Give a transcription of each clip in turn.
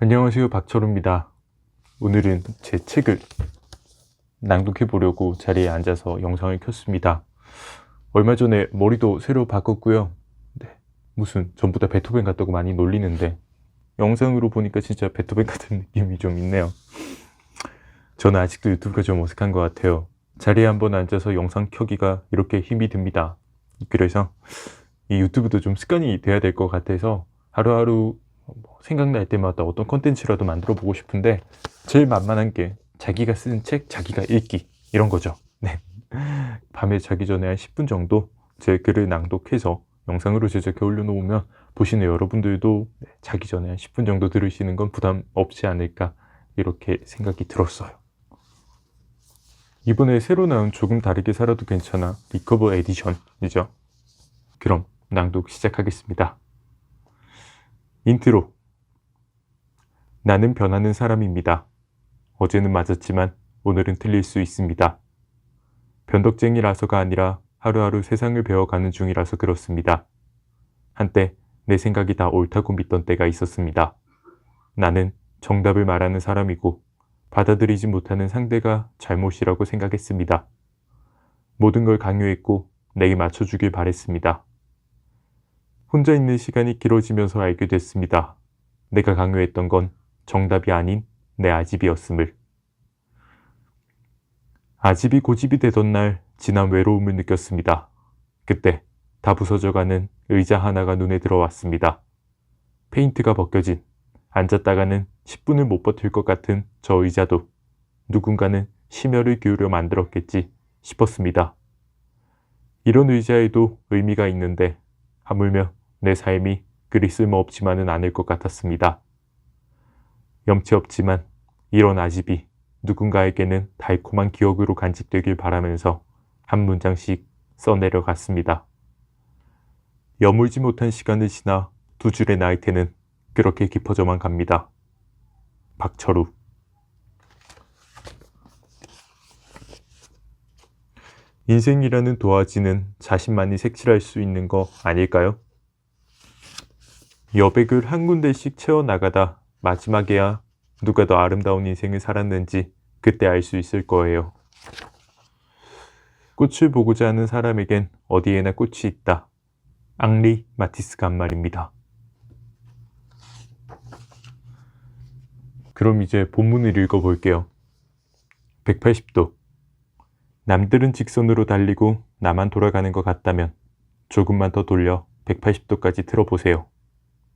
안녕하세요, 박철우입니다. 오늘은 제 책을 낭독해 보려고 자리에 앉아서 영상을 켰습니다. 얼마 전에 머리도 새로 바꿨고요. 네, 무슨 전부 다 베토벤 같다고 많이 놀리는데 영상으로 보니까 진짜 베토벤 같은 느낌이 좀 있네요. 저는 아직도 유튜브가 좀 어색한 것 같아요. 자리에 한번 앉아서 영상 켜기가 이렇게 힘이 듭니다. 그래서 이 유튜브도 좀 습관이 돼야 될 것 같아서 하루하루 생각날 때마다 어떤 컨텐츠라도 만들어 보고 싶은데 제일 만만한 게 자기가 쓴 책, 자기가 읽기 이런 거죠. 네. 밤에 자기 전에 한 10분 정도 제 글을 낭독해서 영상으로 제작해 올려놓으면 보시는 여러분들도 자기 전에 한 10분 정도 들으시는 건 부담 없지 않을까 이렇게 생각이 들었어요. 이번에 새로 나온 조금 다르게 살아도 괜찮아 리커버 에디션이죠. 그럼 낭독 시작하겠습니다. 인트로. 나는 변하는 사람입니다. 어제는 맞았지만 오늘은 틀릴 수 있습니다. 변덕쟁이라서가 아니라 하루하루 세상을 배워가는 중이라서 그렇습니다. 한때 내 생각이 다 옳다고 믿던 때가 있었습니다. 나는 정답을 말하는 사람이고 받아들이지 못하는 상대가 잘못이라고 생각했습니다. 모든 걸 강요했고 내게 맞춰주길 바랬습니다. 혼자 있는 시간이 길어지면서 알게 됐습니다. 내가 강요했던 건 정답이 아닌 내 아집이었음을. 아집이 고집이 되던 날 진한 외로움을 느꼈습니다. 그때 다 부서져가는 의자 하나가 눈에 들어왔습니다. 페인트가 벗겨진, 앉았다가는 10분을 못 버틸 것 같은 저 의자도 누군가는 심혈을 기울여 만들었겠지 싶었습니다. 이런 의자에도 의미가 있는데 하물며 내 삶이 그리 쓸모없지만은 않을 것 같았습니다. 염치 없지만 이런 아집이 누군가에게는 달콤한 기억으로 간직되길 바라면서 한 문장씩 써내려갔습니다. 여물지 못한 시간을 지나 두 줄의 나이테는 그렇게 깊어져만 갑니다. 박철우. 인생이라는 도화지는 자신만이 색칠할 수 있는 거 아닐까요? 여백을 한 군데씩 채워나가다 마지막에야 누가 더 아름다운 인생을 살았는지 그때 알 수 있을 거예요. 꽃을 보고자 하는 사람에겐 어디에나 꽃이 있다. 앙리 마티스가 한 말입니다. 그럼 이제 본문을 읽어볼게요. 180도. 남들은 직선으로 달리고 나만 돌아가는 것 같다면 조금만 더 돌려 180도까지 틀어보세요.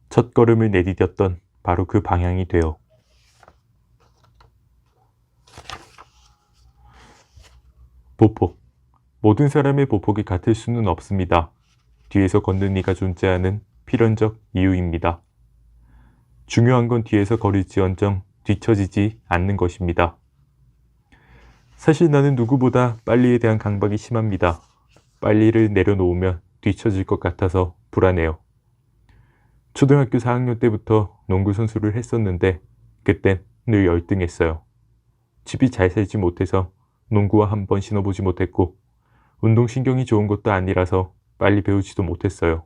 첫 걸음을 내디뎠던 바로 그 방향이 돼요. 보폭. 모든 사람의 보폭이 같을 수는 없습니다. 뒤에서 걷는 이가 존재하는 필연적 이유입니다. 중요한 건 뒤에서 걸을지언정 뒤처지지 않는 것입니다. 사실 나는 누구보다 빨리에 대한 강박이 심합니다. 빨리를 내려놓으면 뒤처질 것 같아서 불안해요. 초등학교 4학년 때부터 농구 선수를 했었는데 그땐 늘 열등했어요. 집이 잘 살지 못해서 농구화 한 번 신어보지 못했고 운동신경이 좋은 것도 아니라서 빨리 배우지도 못했어요.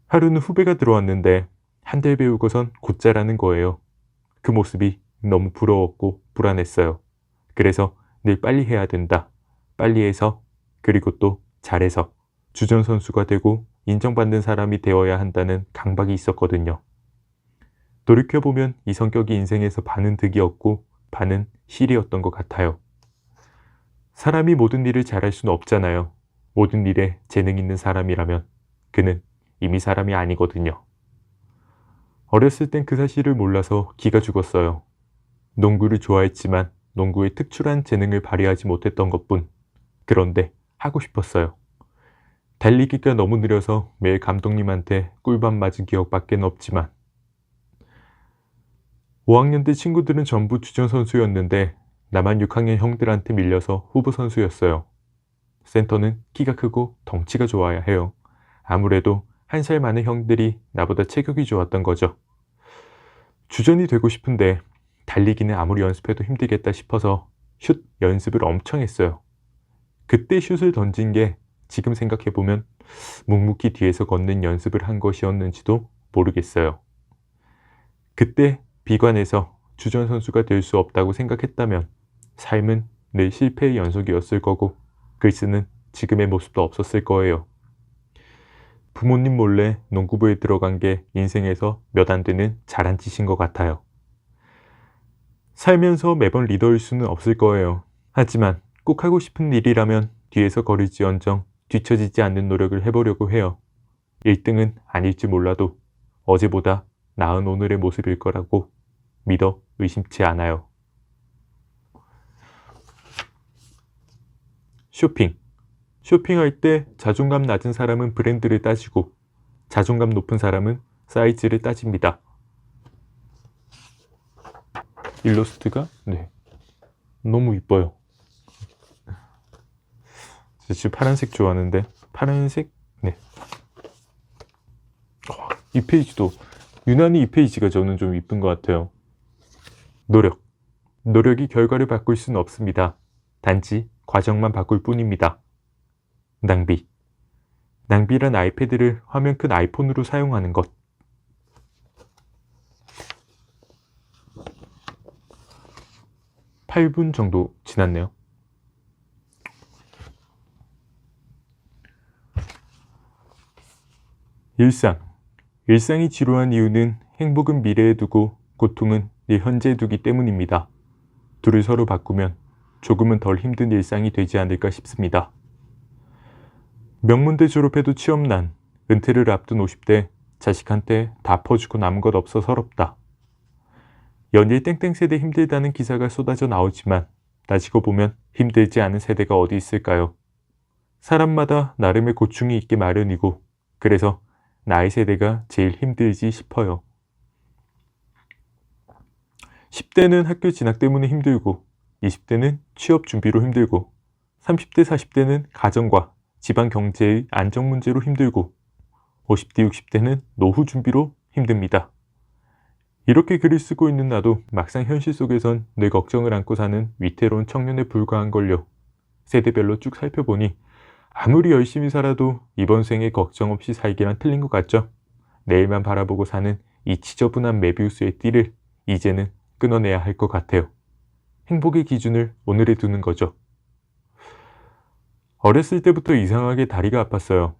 하루는 후배가 들어왔는데 한 달 배우고선 곧 자라는 거예요. 그 모습이 너무 부러웠고 불안했어요. 그래서 늘 빨리 해야 된다. 빨리 해서 그리고 또 잘해서 주전 선수가 되고 인정받는 사람이 되어야 한다는 강박이 있었거든요. 돌이켜보면 이 성격이 인생에서 반은 득이었고 반은 실이었던 것 같아요. 사람이 모든 일을 잘할 수는 없잖아요. 모든 일에 재능 있는 사람이라면 그는 이미 사람이 아니거든요. 어렸을 땐 그 사실을 몰라서 기가 죽었어요. 농구를 좋아했지만 농구에 특출한 재능을 발휘하지 못했던 것뿐. 그런데 하고 싶었어요. 달리기가 너무 느려서 매일 감독님한테 꿀밤 맞은 기억밖에 없지만 5학년 때 친구들은 전부 주전 선수였는데 나만 6학년 형들한테 밀려서 후보 선수였어요. 센터는 키가 크고 덩치가 좋아야 해요. 아무래도 한 살 많은 형들이 나보다 체격이 좋았던 거죠. 주전이 되고 싶은데 달리기는 아무리 연습해도 힘들겠다 싶어서 슛 연습을 엄청 했어요. 그때 슛을 던진 게 지금 생각해보면 묵묵히 뒤에서 걷는 연습을 한 것이었는지도 모르겠어요. 그때 비관해서 주전 선수가 될 수 없다고 생각했다면 삶은 늘 실패의 연속이었을 거고 글쓰는 지금의 모습도 없었을 거예요. 부모님 몰래 농구부에 들어간 게 인생에서 몇 안 되는 잘한 짓인 것 같아요. 살면서 매번 리더일 수는 없을 거예요. 하지만 꼭 하고 싶은 일이라면 뒤에서 거릴지언정 뒤처지지 않는 노력을 해보려고 해요. 1등은 아닐지 몰라도 어제보다 나은 오늘의 모습일 거라고 믿어 의심치 않아요. 쇼핑할 때 자존감 낮은 사람은 브랜드를 따지고 자존감 높은 사람은 사이즈를 따집니다. 일러스트가 너무 이뻐요. 지금 파란색 좋아하는데 파란색 이 페이지도 유난히 이 페이지가 저는 좀 이쁜 것 같아요. 노력이 결과를 바꿀 수는 없습니다. 단지 과정만 바꿀 뿐입니다. 낭비란 아이패드를 화면 큰 아이폰으로 사용하는 것. (8분) 정도 지났네요. 일상이 지루한 이유는 행복은 미래에 두고 고통은 늘 현재에 두기 때문입니다. 둘을 서로 바꾸면 조금은 덜 힘든 일상이 되지 않을까 싶습니다. 명문대 졸업해도 취업난, 은퇴를 앞둔 50대, 자식한테 다 퍼주고 남은 것 없어 서럽다. 연일 땡땡 세대 힘들다는 기사가 쏟아져 나오지만 따지고 보면 힘들지 않은 세대가 어디 있을까요? 사람마다 나름의 고충이 있기 마련이고 그래서 나의 세대가 제일 힘들지 싶어요. 10대는 학교 진학 때문에 힘들고 20대는 취업 준비로 힘들고 30대 40대는 가정과 집안 경제의 안정 문제로 힘들고 50대 60대는 노후 준비로 힘듭니다. 이렇게 글을 쓰고 있는 나도 막상 현실 속에선 늘 걱정을 안고 사는 위태로운 청년에 불과한 걸요. 세대별로 쭉 살펴보니 아무리 열심히 살아도 이번 생에 걱정 없이 살기란 틀린 것 같죠? 내일만 바라보고 사는 이 지저분한 메비우스의 띠를 이제는 끊어내야 할 것 같아요. 행복의 기준을 오늘에 두는 거죠. 어렸을 때부터 이상하게 다리가 아팠어요.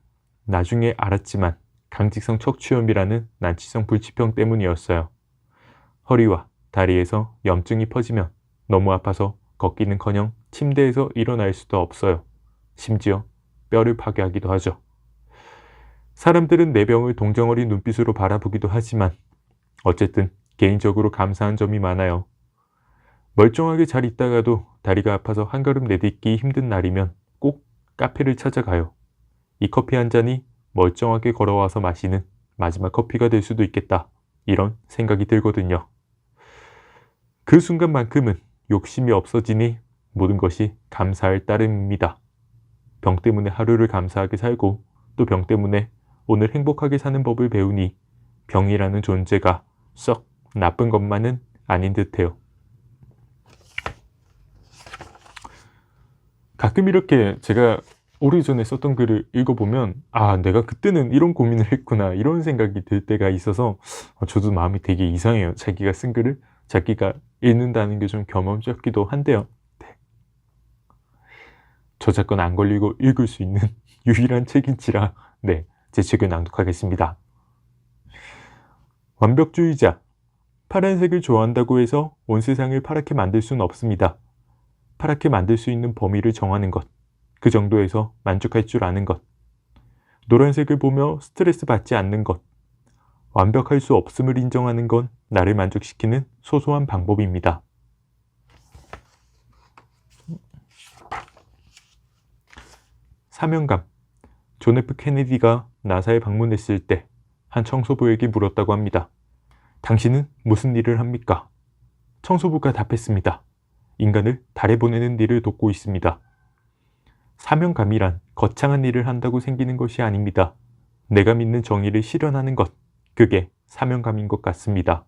나중에 알았지만 강직성 척추염이라는 난치성 불치병 때문이었어요. 허리와 다리에서 염증이 퍼지면 너무 아파서 걷기는커녕 침대에서 일어날 수도 없어요. 심지어 뼈를 파괴하기도 하죠. 사람들은 내 병을 동정어린 눈빛으로 바라보기도 하지만 어쨌든 개인적으로 감사한 점이 많아요. 멀쩡하게 잘 있다가도 다리가 아파서 한 걸음 내딛기 힘든 날이면 꼭 카페를 찾아가요. 이 커피 한 잔이 멀쩡하게 걸어와서 마시는 마지막 커피가 될 수도 있겠다. 이런 생각이 들거든요. 그 순간만큼은 욕심이 없어지니 모든 것이 감사할 따름입니다. 병 때문에 하루를 감사하게 살고 또 병 때문에 오늘 행복하게 사는 법을 배우니 병이라는 존재가 썩 나쁜 것만은 아닌 듯해요. 가끔 이렇게 제가 오래전에 썼던 글을 읽어보면 내가 그때는 이런 고민을 했구나 이런 생각이 들 때가 있어서 저도 마음이 되게 이상해요. 자기가 쓴 글을 자기가 읽는다는 게 좀 겸허스럽기도 한데요. 저작권 안 걸리고 읽을 수 있는 유일한 책인지라 제 책을 낭독하겠습니다. 완벽주의자. 파란색을 좋아한다고 해서 온 세상을 파랗게 만들 수는 없습니다. 파랗게 만들 수 있는 범위를 정하는 것. 그 정도에서 만족할 줄 아는 것. 노란색을 보며 스트레스 받지 않는 것. 완벽할 수 없음을 인정하는 건 나를 만족시키는 소소한 방법입니다. 사명감. 존 F 케네디가 나사에 방문했을 때 한 청소부에게 물었다고 합니다. 당신은 무슨 일을 합니까? 청소부가 답했습니다. 인간을 달에 보내는 일을 돕고 있습니다. 사명감이란 거창한 일을 한다고 생기는 것이 아닙니다. 내가 믿는 정의를 실현하는 것, 그게 사명감인 것 같습니다.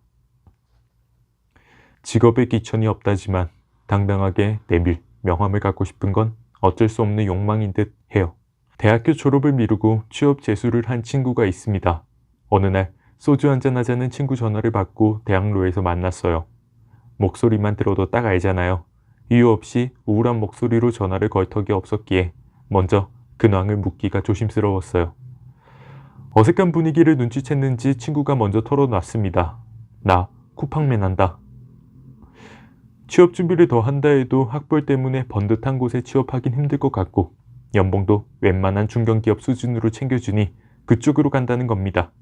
직업에 기천이 없다지만 당당하게 내밀 명함을 갖고 싶은 건 어쩔 수 없는 욕망인 듯 해요. 대학교 졸업을 미루고 취업 재수를 한 친구가 있습니다. 어느 날 소주 한잔 하자는 친구 전화를 받고 대학로에서 만났어요. 목소리만 들어도 딱 알잖아요. 이유 없이 우울한 목소리로 전화를 걸 턱이 없었기에 먼저 근황을 묻기가 조심스러웠어요. 어색한 분위기를 눈치챘는지 친구가 먼저 털어놨습니다. 나 쿠팡맨 한다. 취업 준비를 더 한다 해도 학벌 때문에 번듯한 곳에 취업하긴 힘들 것 같고 연봉도 웬만한 중견기업 수준으로 챙겨주니 그쪽으로 간다는 겁니다.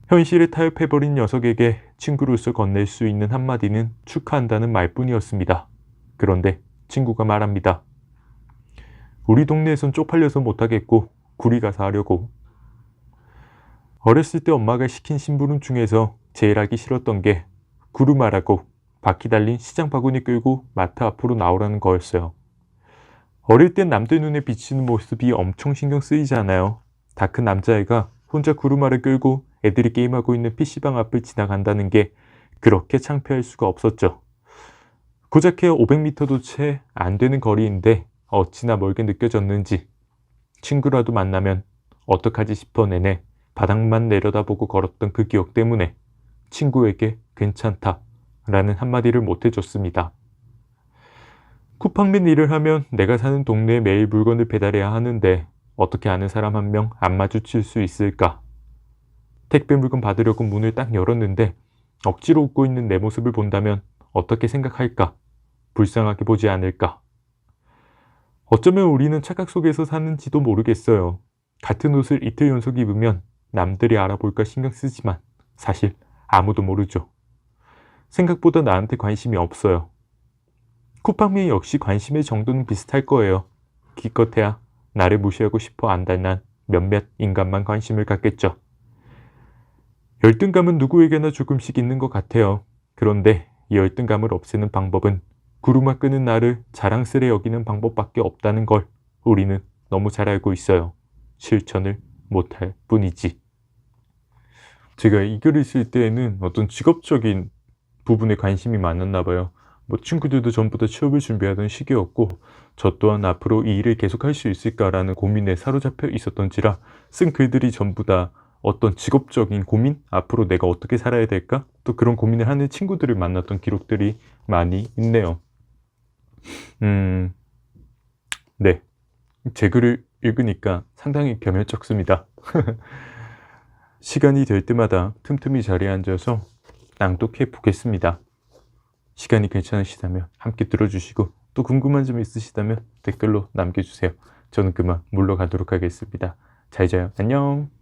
현실에 타협해버린 녀석에게 친구로서 건넬 수 있는 한마디는 축하한다는 말뿐이었습니다. 그런데 친구가 말합니다. 우리 동네에선 쪽팔려서 못하겠고 구리 가서 하려고. 어렸을 때 엄마가 시킨 심부름 중에서 제일 하기 싫었던 게 구루마라고 바퀴 달린 시장 바구니 끌고 마트 앞으로 나오라는 거였어요. 어릴 땐 남들 눈에 비치는 모습이 엄청 신경 쓰이잖아요. 다 큰 남자애가 혼자 구루마를 끌고 애들이 게임하고 있는 PC방 앞을 지나간다는 게 그렇게 창피할 수가 없었죠. 고작 해야 500m도 채 안 되는 거리인데 어찌나 멀게 느껴졌는지 친구라도 만나면 어떡하지 싶어 내내 바닥만 내려다보고 걸었던 그 기억 때문에 친구에게 괜찮다 라는 한마디를 못해줬습니다. 쿠팡맨 일을 하면 내가 사는 동네에 매일 물건을 배달해야 하는데 어떻게 아는 사람 한 명 안 마주칠 수 있을까? 택배 물건 받으려고 문을 딱 열었는데 억지로 웃고 있는 내 모습을 본다면 어떻게 생각할까? 불쌍하게 보지 않을까? 어쩌면 우리는 착각 속에서 사는지도 모르겠어요. 같은 옷을 이틀 연속 입으면 남들이 알아볼까 신경 쓰지만 사실 아무도 모르죠. 생각보다 나한테 관심이 없어요. 쿠팡맨 역시 관심의 정도는 비슷할 거예요. 기껏해야 나를 무시하고 싶어 안달난 몇몇 인간만 관심을 갖겠죠. 열등감은 누구에게나 조금씩 있는 것 같아요. 그런데 이 열등감을 없애는 방법은 구루마 끄는 나를 자랑스레 여기는 방법밖에 없다는 걸 우리는 너무 잘 알고 있어요. 실천을 못할 뿐이지. 제가 이 글을 쓸 때에는 어떤 직업적인 부분에 관심이 많았나 봐요. 친구들도 전부 다 취업을 준비하던 시기였고 저 또한 앞으로 이 일을 계속할 수 있을까라는 고민에 사로잡혀 있었던지라 쓴 글들이 전부 다 어떤 직업적인 고민? 앞으로 내가 어떻게 살아야 될까? 또 그런 고민을 하는 친구들을 만났던 기록들이 많이 있네요. 네. 제 글을 읽으니까 상당히 겸연쩍습니다. 시간이 될 때마다 틈틈이 자리에 앉아서 낭독해 보겠습니다. 시간이 괜찮으시다면 함께 들어주시고 또 궁금한 점 있으시다면 댓글로 남겨주세요. 저는 그만 물러가도록 하겠습니다. 잘 자요. 안녕.